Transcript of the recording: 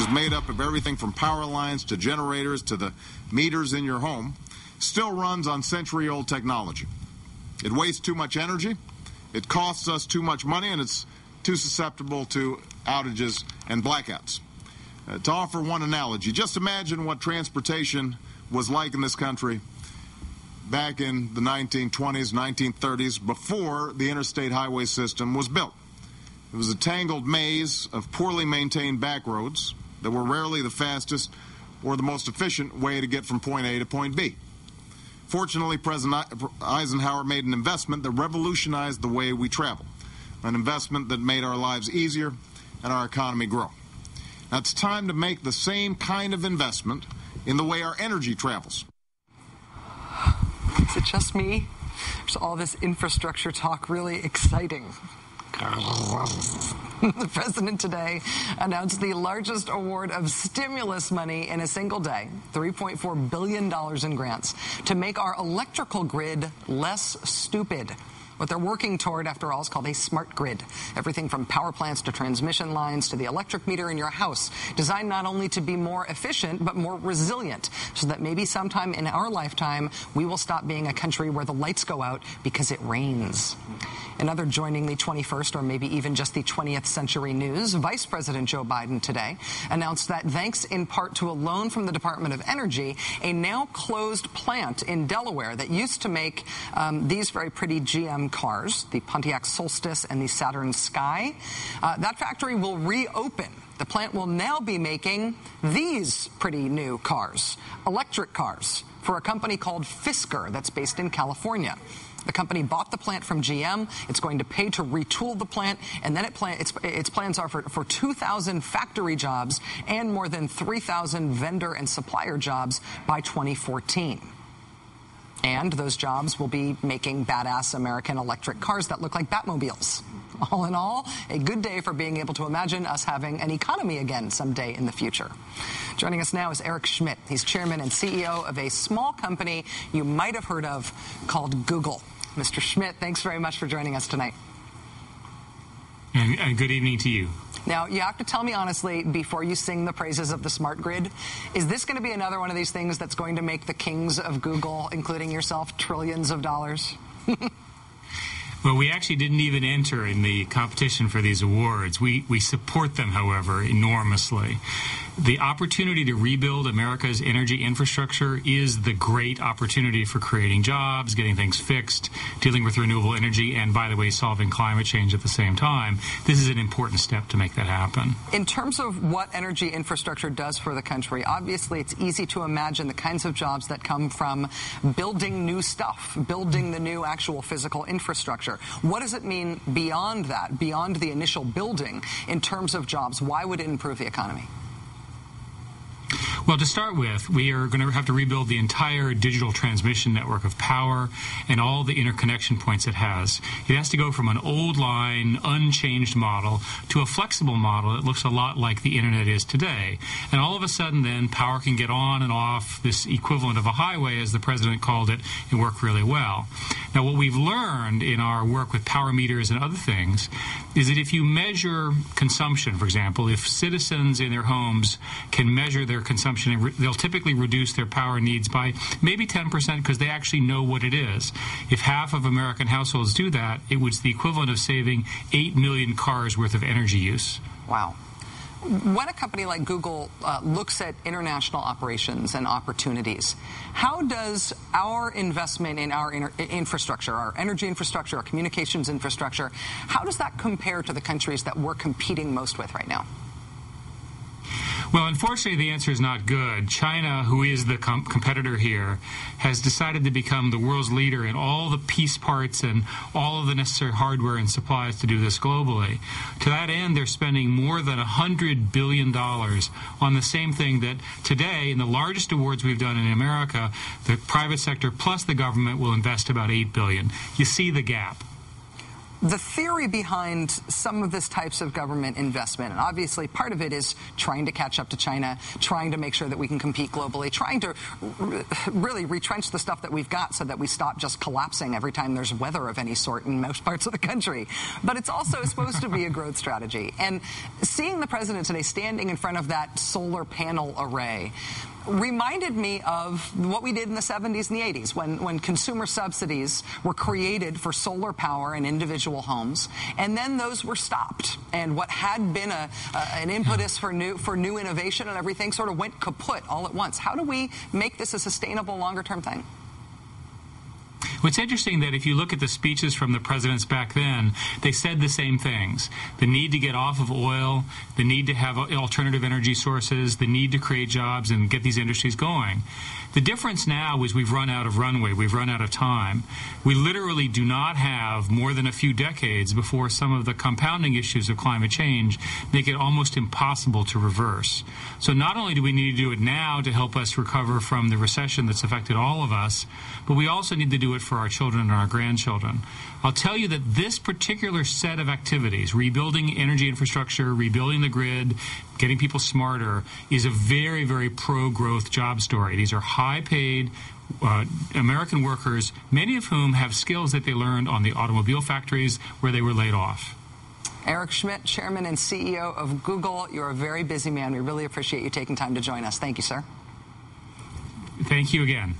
is made up of everything from power lines to generators to the meters in your home, still runs on century-old technology. It wastes too much energy, it costs us too much money, and it's too susceptible to outages and blackouts. To offer one analogy, just imagine what transportation was like in this country back in the 1920s, 1930s, before the interstate highway system was built. It was a tangled maze of poorly maintained back roads that were rarely the fastest or the most efficient way to get from point A to point B. Fortunately, President Eisenhower made an investment that revolutionized the way we travel, an investment that made our lives easier and our economy grow. Now, it's time to make the same kind of investment in the way our energy travels. Is it just me? Is all this infrastructure talk really exciting? The president today announced the largest award of stimulus money in a single day, $3.4 billion in grants, to make our electrical grid less stupid. What they're working toward, after all, is called a smart grid. Everything from power plants to transmission lines to the electric meter in your house, designed not only to be more efficient, but more resilient, so that maybe sometime in our lifetime, we will stop being a country where the lights go out because it rains. Another joining the 21st or maybe even just the 20th century news, Vice President Joe Biden today announced that thanks in part to a loan from the Department of Energy, a now closed plant in Delaware that used to make these very pretty GM cars, the Pontiac Solstice and the Saturn Sky, that factory will reopen. The plant will now be making these pretty new cars, electric cars, for a company called Fisker that's based in California. The company bought the plant from GM. It's going to pay to retool the plant, and then its plans are for 2,000 factory jobs and more than 3,000 vendor and supplier jobs by 2014. And those jobs will be making badass American electric cars that look like Batmobiles. All in all, a good day for being able to imagine us having an economy again someday in the future. Joining us now is Eric Schmidt. He's chairman and CEO of a small company you might have heard of called Google. Mr. Schmidt, thanks very much for joining us tonight. And good evening to you. Now, you have to tell me honestly, before you sing the praises of the smart grid, is this going to be another one of these things that's going to make the kings of Google, including yourself, trillions of dollars? Well, we actually didn't even enter in the competition for these awards. We support them, however, enormously. The opportunity to rebuild America's energy infrastructure is the great opportunity for creating jobs, getting things fixed, dealing with renewable energy, and, by the way, solving climate change at the same time. This is an important step to make that happen. In terms of what energy infrastructure does for the country, obviously it's easy to imagine the kinds of jobs that come from building new stuff, building the new actual physical infrastructure. What does it mean beyond that, beyond the initial building, in terms of jobs? Why would it improve the economy? Well, to start with, we are going to have to rebuild the entire digital transmission network of power and all the interconnection points it has. It has to go from an old line, unchanged model to a flexible model that looks a lot like the internet is today. And all of a sudden, then, power can get on and off this equivalent of a highway, as the president called it, and work really well. Now, what we've learned in our work with power meters and other things is that if you measure consumption, for example, if citizens in their homes can measure their consumption, they'll typically reduce their power needs by maybe 10% because they actually know what it is. If half of American households do that, it was the equivalent of saving 8 million cars worth of energy use. Wow. When a company like Google looks at international operations and opportunities, how does our investment in our infrastructure, our energy infrastructure, our communications infrastructure, how does that compare to the countries that we're competing most with right now? Well, unfortunately, the answer is not good. China, who is the competitor here, has decided to become the world's leader in all the piece parts and all of the necessary hardware and supplies to do this globally. To that end, they're spending more than $100 billion on the same thing that today, in the largest awards we've done in America, the private sector plus the government will invest about $8 billion. You see the gap. the theory behind some of this types of government investment, and obviously part of it is trying to catch up to China, trying to make sure that we can compete globally, trying to really retrench the stuff that we've got so that we stop just collapsing every time there's weather of any sort in most parts of the country. But it's also supposed to be a growth strategy. And seeing the president today standing in front of that solar panel array reminded me of what we did in the 70s and the 80s when consumer subsidies were created for solar power in individual homes, and then those were stopped. And what had been an impetus for new innovation and everything sort of went kaput all at once. How do we make this a sustainable, longer-term thing? What's interesting that if you look at the speeches from the presidents back then, they said the same things. The need to get off of oil, the need to have alternative energy sources, the need to create jobs and get these industries going. The difference now is we've run out of runway, we've run out of time. We literally do not have more than a few decades before some of the compounding issues of climate change make it almost impossible to reverse. So not only do we need to do it now to help us recover from the recession that's affected all of us, but we also need to do it for our children and our grandchildren. I'll tell you that this particular set of activities, rebuilding energy infrastructure, rebuilding the grid, getting people smarter, is a very, very pro-growth job story. These are high-paid American workers, many of whom have skills that they learned on the automobile factories where they were laid off. Eric Schmidt, Chairman and CEO of Google, you're a very busy man. We really appreciate you taking time to join us. Thank you, sir. Thank you again.